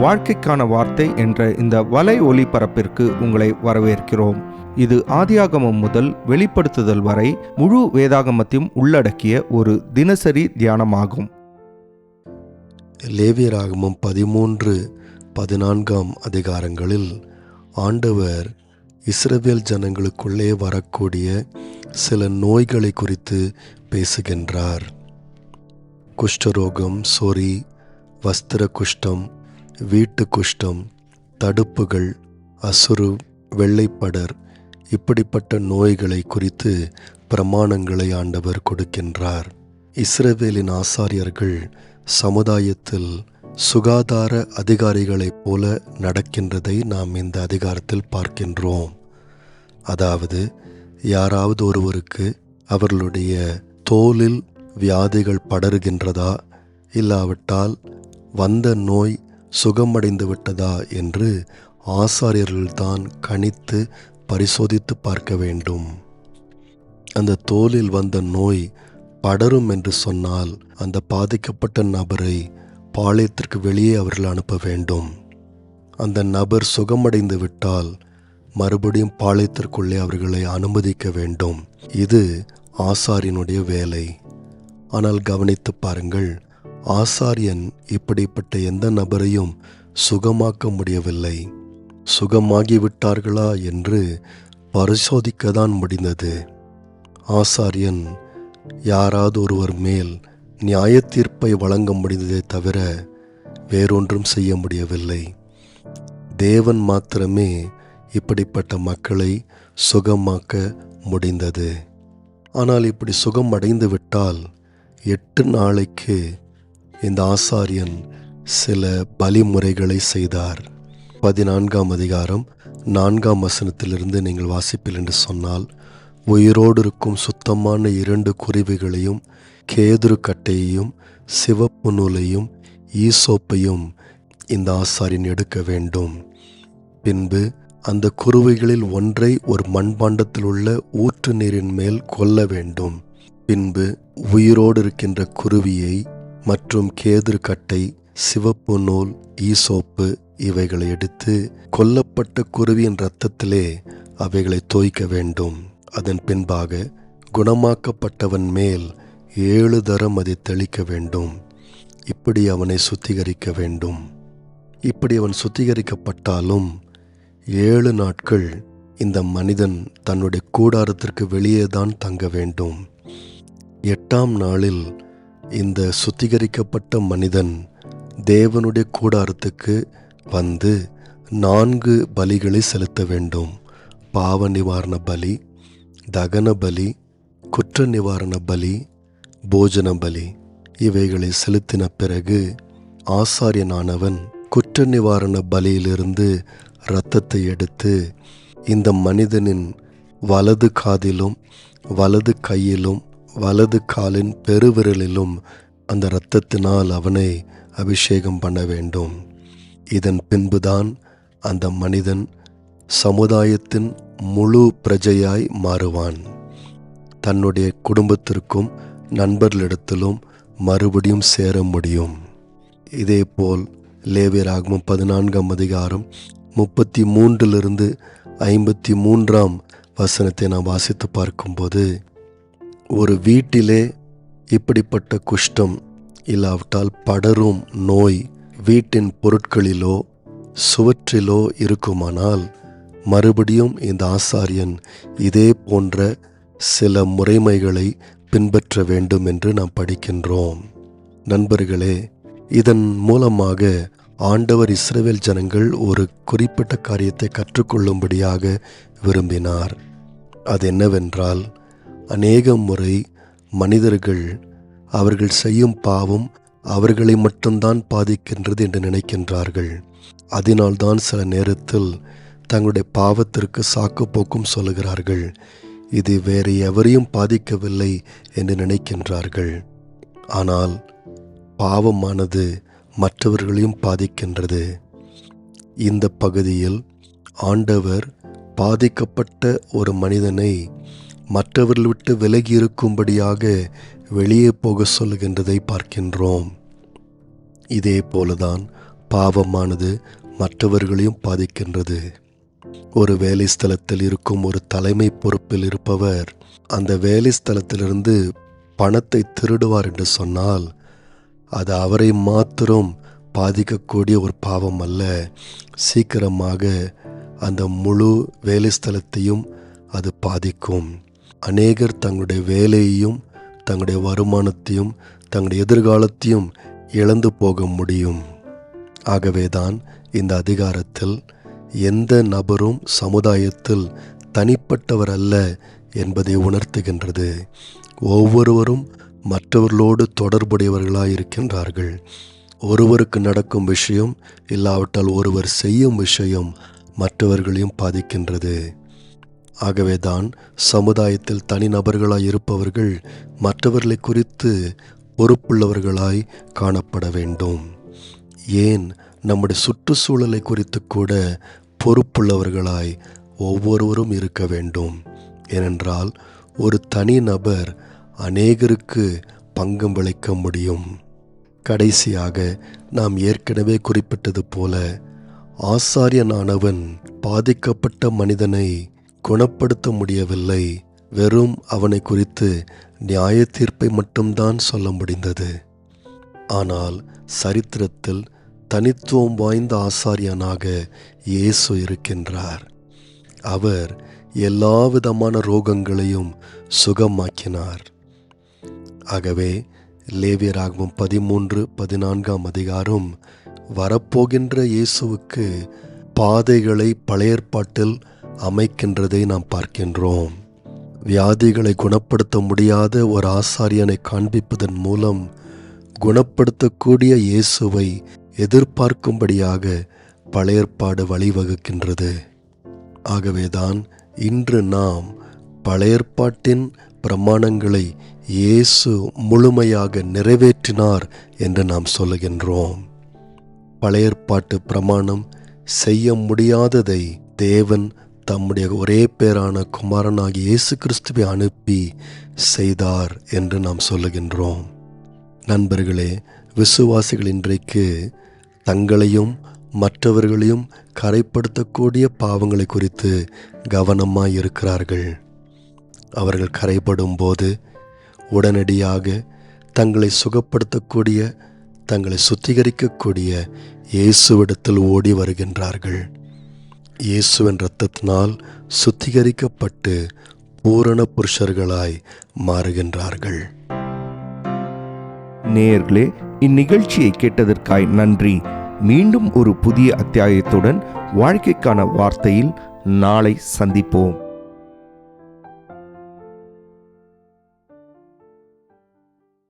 வாழ்க்கைக்கான வார்த்தை என்ற இந்த வலை ஒளிபரப்பிற்கு உங்களை வரவேற்கிறோம். இது ஆதியாகமம் முதல் வெளிப்படுத்துதல் வரை முழு வேதாகமத்தையும் உள்ளடக்கிய ஒரு தினசரி தியானமாகும். லேவியராகமம் 13-14 அதிகாரங்களில் ஆண்டவர் இஸ்ரவேல் ஜனங்களுக்குள்ளே வரக்கூடிய சில நோய்களை குறித்து பேசுகின்றார். குஷ்டரோகம், சொறி, வஸ்திர குஷ்டம், வீட்டு குஷ்டம், தடுப்புகள், அசுரு, வெள்ளைப்படர், இப்படிப்பட்ட நோய்களை குறித்து பிரமாணங்களை ஆண்டவர் கொடுக்கின்றார். இஸ்ரவேலின் ஆசாரியர்கள் சமுதாயத்தில் சுகாதார அதிகாரிகளைப் போல நடக்கின்றதை நாம் இந்த அதிகாரத்தில் பார்க்கின்றோம். அதாவது யாராவது ஒருவருக்கு அவர்களுடைய தோலில் வியாதிகள் படருகின்றதா, இல்லாவிட்டால் வந்த நோய் சுகமடைந்து விட்டதா என்று ஆசாரியர்கள்தான் கணித்து பரிசோதித்து பார்க்க வேண்டும். அந்த தோலில் வந்த நோய் படரும் என்று சொன்னால் அந்த பாதிக்கப்பட்ட நபரை பாளையத்திற்கு வெளியே அவர்கள் அனுப்ப வேண்டும். அந்த நபர் சுகமடைந்து விட்டால் மறுபடியும் பாளையத்திற்குள்ளே அவர்களை அனுமதிக்க வேண்டும். இது ஆசாரியனுடைய வேலை. ஆனால் கவனித்து பாருங்கள், ஆசாரியன் இப்படிப்பட்ட எந்த நபரையும் சுகமாக்க முடியவில்லை. சுகமாகிவிட்டார்களா என்று பரிசோதிக்கத்தான் முடிந்தது. ஆசாரியன் யாராவது ஒருவர் மேல் நியாய தீர்ப்பை வழங்க முடிந்ததை தவிர வேறொன்றும் செய்ய முடியவில்லை. தேவன் மாத்திரமே இப்படிப்பட்ட மக்களை சுகமாக்க முடிந்தது. ஆனால் இப்படி சுகம் அடைந்து விட்டால் 8 நாளைக்கு இந்த ஆசாரியன் சில பலிமுறைகளை செய்தார். 14 அதிகாரம் 4 வசனத்திலிருந்து நீங்கள் வாசிப்பில் என்று சொன்னால், உயிரோடு இருக்கும் சுத்தமான 2 குருவிகளையும், கேதுரு கட்டையையும், சிவப்பு நூலையும், ஈசோப்பையும் இந்த ஆசாரியன் எடுக்க வேண்டும். பின்பு அந்த குருவிகளில் ஒன்றை ஒரு மண்பாண்டத்தில் உள்ள ஊற்று நீரின் மேல் கொல்ல வேண்டும். பின்பு உயிரோடு இருக்கின்ற குருவியை மற்றும் கேதுரு கட்டை, சிவப்பு நூல், ஈசோப்பு இவைகளை எடுத்து கொல்லப்பட்ட குருவியின் இரத்தத்திலே அவைகளை தோய்க்க வேண்டும். அதன் பின்பாக குணமாக்கப்பட்டவன் மேல் 7 தரம் அதை தெளிக்க வேண்டும். இப்படி அவனை சுத்திகரிக்க வேண்டும். இப்படி அவன் சுத்திகரிக்கப்பட்டாலும் 7 நாட்கள் இந்த மனிதன் தன்னுடைய கூடாரத்திற்கு வெளியே தான் தங்க வேண்டும். 8ஆம் நாளில் இந்த சுத்திகரிக்கப்பட்ட மனிதன் தேவனுடைய கூடாரத்துக்கு வந்து 4 பலிகளை செலுத்த வேண்டும். பாவ நிவாரண பலி, தகன பலி, குற்ற நிவாரண பலி, போஜன பலி இவைகளை செலுத்தின பிறகு ஆசாரியனானவன் குற்ற நிவாரண பலியிலிருந்து இரத்தத்தை எடுத்து இந்த மனிதனின் வலது காதிலும், வலது கையிலும், வலது காலின் பெருவிரலிலும் அந்த இரத்தத்தினால் அவனை அபிஷேகம் பண்ண வேண்டும். இதன் பின்புதான் அந்த மனிதன் சமுதாயத்தின் முழு பிரஜையாய் மாறுவான். தன்னுடைய குடும்பத்திற்கும் நண்பர்களிடத்திலும் மறுபடியும் சேர முடியும். இதேபோல் லேவியராகமம் 14 அதிகாரம் 33 53 வசனத்தை நாம் வாசித்து பார்க்கும்போது, ஒரு வீட்டிலே இப்படிப்பட்ட குஷ்டம் இல்லாவிட்டால் படரும் நோய் வீட்டின் பொருட்களிலோ சுவற்றிலோ இருக்குமானால் மறுபடியும் இந்த ஆசாரியன் இதே போன்ற சில முறைமைகளை பின்பற்ற வேண்டும் என்று நாம் படிக்கின்றோம். நண்பர்களே, இதன் மூலமாக ஆண்டவர் இஸ்ரவேல் ஜனங்கள் ஒரு குறிப்பிட்ட காரியத்தை கற்றுக்கொள்ளும்படியாக விரும்பினார். அது என்னவென்றால், அநேக முறை மனிதர்கள் அவர்கள் செய்யும் பாவம் அவர்களை மட்டும்தான் பாதிக்கின்றது என்று நினைக்கின்றார்கள். அதனால்தான் சில நேரத்தில் தங்களுடைய பாவத்திற்கு சாக்குப்போக்கும் சொல்லுகிறார்கள். இது வேறு எவரையும் பாதிக்கவில்லை என்று நினைக்கின்றார்கள். ஆனால் பாவமானது மற்றவர்களையும் பாதிக்கின்றது. இந்த பகுதியில் ஆண்டவர் பாதிக்கப்பட்ட ஒரு மனிதனை மற்றவர்கள் விட்டு விலகி இருக்கும்படியாக வெளியே போக சொல்லுகின்றதை பார்க்கின்றோம். இதே போலதான் பாவமானது மற்றவர்களையும் பாதிக்கின்றது. ஒரு வேலை ஸ்தலத்தில் இருக்கும் ஒரு தலைமை பொறுப்பில் இருப்பவர் அந்த வேலை ஸ்தலத்திலிருந்து பணத்தை திருடுவார் என்று சொன்னால் அது அவரை மாத்திரம் பாதிக்கக்கூடிய ஒரு பாவம் அல்ல, சீக்கிரமாக அந்த முழு வேலை ஸ்தலத்தையும் அது பாதிக்கும். அநேகர் தங்களுடைய வேலையையும் தங்களுடைய வருமானத்தையும் தங்களுடைய எதிர்காலத்தையும் இழந்து போக முடியும். ஆகவேதான் இந்த அதிகாரத்தில் எந்த நபரும் சமுதாயத்தில் தனிப்பட்டவர் அல்ல என்பதை உணர்த்துகின்றது. ஒவ்வொருவரும் மற்றவர்களோடு தொடர்புடையவர்களாக இருக்கின்றார்கள். ஒருவருக்கு நடக்கும் விஷயம் இல்லாவிட்டால் ஒருவர் செய்யும் விஷயம் மற்றவர்களையும் பாதிக்கின்றது. ஆகவேதான் சமுதாயத்தில் தனிநபர்களாய் இருப்பவர்கள் மற்றவர்களை குறித்து பொறுப்புள்ளவர்களாய் காணப்பட வேண்டும். ஏன் நம்முடைய சுற்றுச்சூழலை குறித்து கூட பொறுப்புள்ளவர்களாய் ஒவ்வொருவரும் இருக்க வேண்டும். ஏனென்றால் ஒரு தனி நபர் அநேகருக்கு பங்கம் விளைக்க முடியும். கடைசியாக நாம் ஏற்கனவே குறிப்பிட்டது போல ஆசாரியனானவன் பாதிக்கப்பட்ட மனிதனை குணப்படுத்த முடியவில்லை. வெறும் அவனை குறித்து நியாய தீர்ப்பை மட்டும்தான் சொல்ல முடிந்தது. ஆனால் சரித்திரத்தில் தனித்துவம் வாய்ந்த ஆசாரியனாக இயேசு இருக்கின்றார். அவர் எல்லா விதமான ரோகங்களையும் சுகமாக்கினார். ஆகவே லேவியராகமம் 13-14 அதிகாரம் வரப்போகின்ற இயேசுவுக்கு பாதைகளை பழைய ஏற்பாட்டில் அமைக்கின்றதை நாம் பார்க்கின்றோம். வியாதிகளை குணப்படுத்த முடியாத ஒரு ஆசாரியனை காண்பிப்பதன் மூலம் குணப்படுத்தக்கூடிய இயேசுவை எதிர்பார்க்கும்படியாக பழைய ஏற்பாடு வழிவகுக்கின்றது. ஆகவேதான் இன்று நாம் பழைய ஏற்பாட்டின் பிரமாணங்களை இயேசு முழுமையாக நிறைவேற்றினார் என்று நாம் சொல்லுகின்றோம். பழைய ஏற்பாட்டு பிரமாணம் செய்ய முடியாததை தேவன் தம்முடைய ஒரே பேரான குமாரனாகிய இயேசு கிறிஸ்துவை அனுப்பி செய்தார் என்று நாம் சொல்லுகின்றோம். நண்பர்களே, விசுவாசிகள் இன்றைக்கு தங்களையும் மற்றவர்களையும் கரைப்படுத்தக்கூடிய பாவங்களை குறித்து கவனமாய் இருக்கிறார்கள். அவர்கள் கரைப்படும் போது உடனடியாக தங்களை சுகப்படுத்தக்கூடிய, தங்களை சுத்திகரிக்கக்கூடிய இயேசுவிடத்தில் ஓடி வருகின்றார்கள். இயேசுவின் இரத்தத்தினால் சுத்திகரிக்கப்பட்டு பூரண புருஷர்களாய் மாறுகின்றார்கள். நேயர்களே, இந்நிகழ்ச்சியை கேட்டதற்காய் நன்றி. மீண்டும் ஒரு புதிய அத்தியாயத்துடன் வாழ்க்கைக்கான வார்த்தையில் நாளை சந்திப்போம்.